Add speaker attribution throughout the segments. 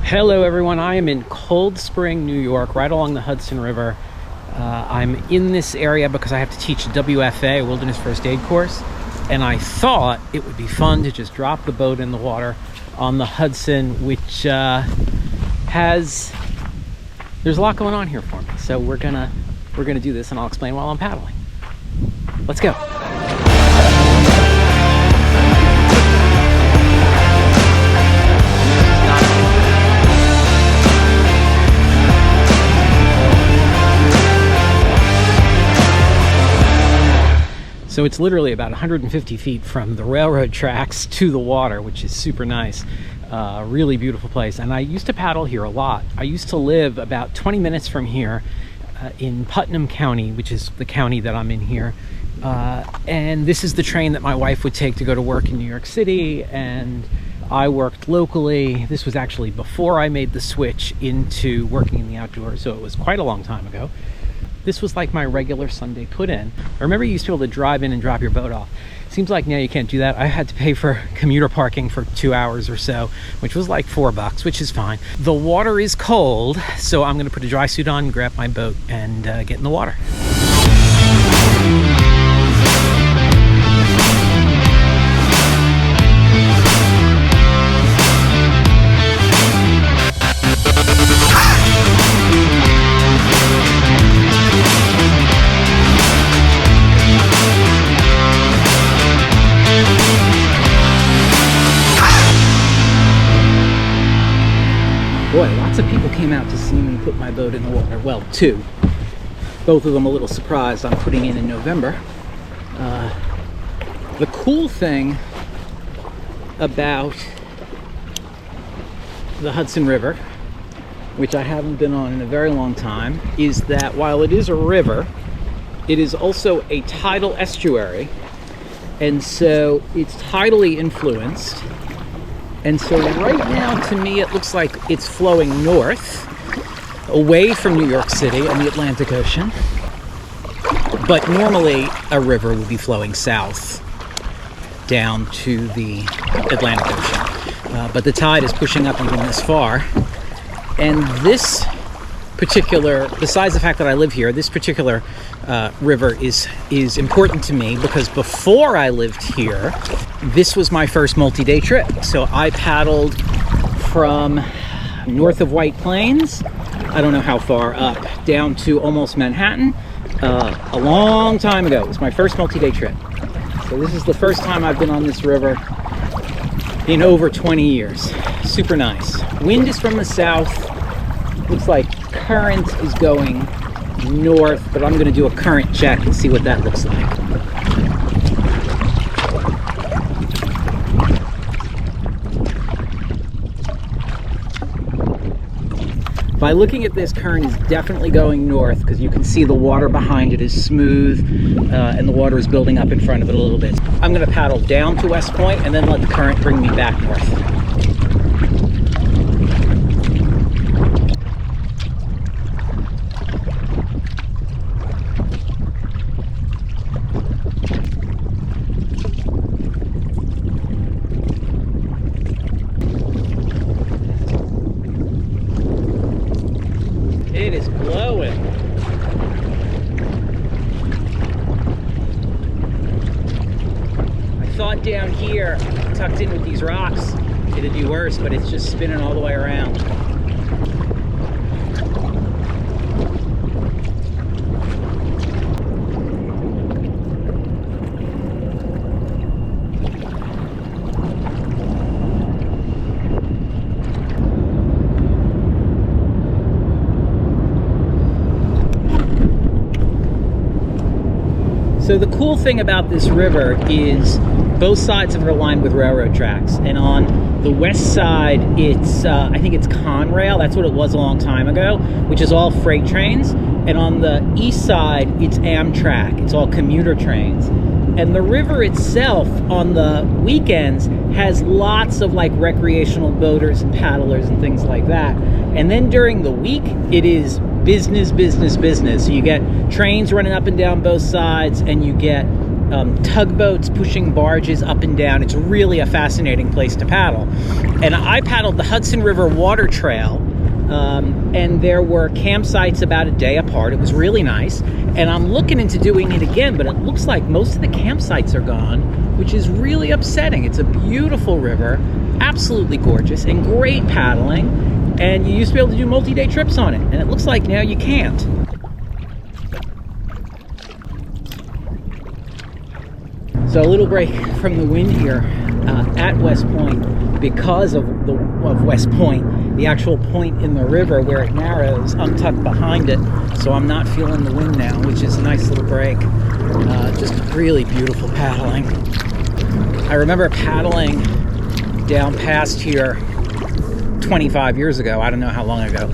Speaker 1: Hello everyone, I am in Cold Spring, New York, right along the Hudson River. I'm in this area because I have to teach a WFA, a Wilderness First Aid course, and I thought it would be fun to just drop the boat in the water on the Hudson, which there's a lot going on here for me. So we're gonna do this, and I'll explain while I'm paddling. Let's go. So it's literally about 150 feet from the railroad tracks to the water, which is super nice. Really beautiful place. And I used to paddle here a lot. I used to live about 20 minutes from here in Putnam County, which is the county that I'm in here. And this is the train that my wife would take to go to work in New York City. And I worked locally. This was actually before I made the switch into working in the outdoors, so it was quite a long time ago. This was like my regular Sunday put-in. I remember you used to be able to drive in and drop your boat off. Seems like now you can't do that. I had to pay for commuter parking for 2 hours or so, which was like $4, which is fine. The water is cold, so I'm gonna put a dry suit on, grab my boat, and get in the water. Boy, lots of people came out to see me put my boat in the water. Well, two. Both of them a little surprised I'm putting in November. The cool thing about the Hudson River, which I haven't been on in a very long time, is that while it is a river, it is also a tidal estuary. And so it's tidally influenced. And so right now, to me, it looks like it's flowing north, away from New York City and the Atlantic Ocean. But normally, a river would be flowing south down to the Atlantic Ocean. But the tide is pushing up even this far. And this particular, besides the fact that I live here, this particular river is important to me because before I lived here, this was my first multi-day trip. So I paddled from north of White Plains, I don't know how far up, down to almost Manhattan a long time ago. It was my first multi-day trip. So this is the first time I've been on this river in over 20 years. Super nice. Wind is from the south. Looks like current is going north, but I'm going to do a current check and see what that looks like. By looking at this, current is definitely going north because you can see the water behind it is smooth and the water is building up in front of it a little bit. I'm going to paddle down to West Point and then let the current bring me back north. It is blowing. I thought down here, tucked in with these rocks, it'd be worse, but it's just spinning all the way around. So the cool thing about this river is both sides of it are lined with railroad tracks. And on the west side, it's, I think it's Conrail, that's what it was a long time ago, which is all freight trains. And on the east side, it's Amtrak, it's all commuter trains. And the river itself on the weekends has lots of like recreational boaters and paddlers and things like that. And then during the week, it is business. So you get trains running up and down both sides, and you get tugboats pushing barges up and down. It's really a fascinating place to paddle. And I paddled the Hudson River water trail, and there were campsites about a day apart. It was really nice. And I'm looking into doing it again, but it looks like most of the campsites are gone, which is really upsetting. It's a beautiful river, absolutely gorgeous, and great paddling. And you used to be able to do multi-day trips on it, and it looks like now you can't. So a little break from the wind here at West Point, because of West Point, the actual point in the river where it narrows. I'm tucked behind it, so I'm not feeling the wind now, which is a nice little break. Just really beautiful paddling. I remember paddling down past here 25 years ago. I don't know how long ago.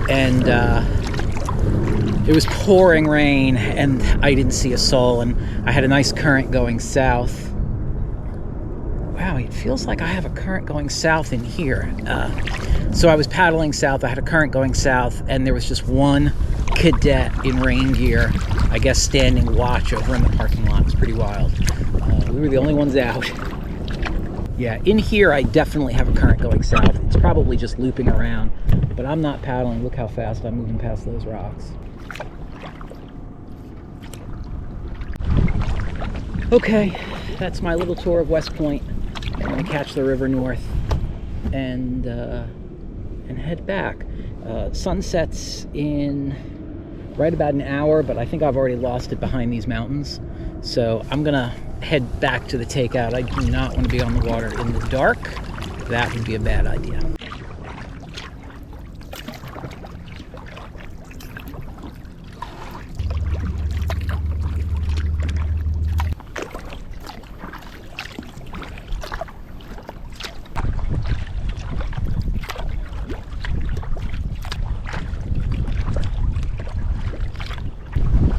Speaker 1: And it was pouring rain, and I didn't see a soul, and I had a nice current going south. Wow, it feels like I have a current going south in here. So I was paddling south, I had a current going south, and there was just one cadet in rain gear, I guess standing watch over in the parking lot. It was pretty wild. We were the only ones out. Yeah, in here I definitely have a current going south. It's probably just looping around, but I'm not paddling. Look how fast I'm moving past those rocks. Okay, that's my little tour of West Point. I'm gonna catch the river north and head back. Sun sets in right about an hour, but I think I've already lost it behind these mountains. So I'm gonna head back to the takeout. I do not want to be on the water in the dark. That would be a bad idea.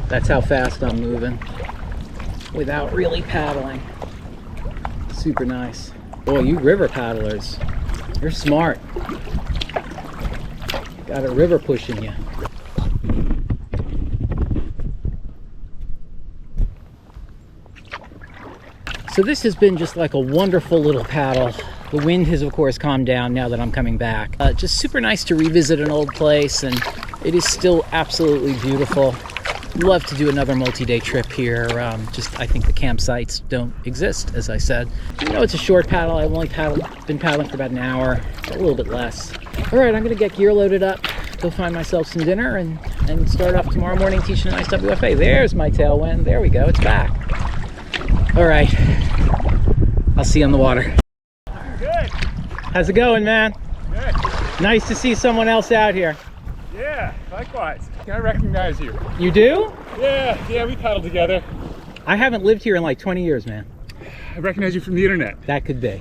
Speaker 1: That's how fast I'm moving without really paddling. Super nice. Boy, you river paddlers, you're smart. Got a river pushing you. So this has been just like a wonderful little paddle. The wind has of course calmed down now that I'm coming back. Just super nice to revisit an old place, and it is still absolutely beautiful. Love to do another multi-day trip here. I think the campsites don't exist, as I said. You know, it's a short paddle. I've only been paddling for about an hour, a little bit less. All right, I'm gonna get gear loaded up, go find myself some dinner, and start off tomorrow morning teaching an IWFA. There's my tailwind. There we go, it's back. All right, I'll see you on the water.
Speaker 2: Good.
Speaker 1: How's it going, man?
Speaker 2: Good.
Speaker 1: Nice to see someone else out here.
Speaker 2: Yeah, likewise. I recognize you.
Speaker 1: You do?
Speaker 2: Yeah, we paddled together.
Speaker 1: I haven't lived here in like 20 years, man.
Speaker 2: I recognize you from the internet.
Speaker 1: That could be.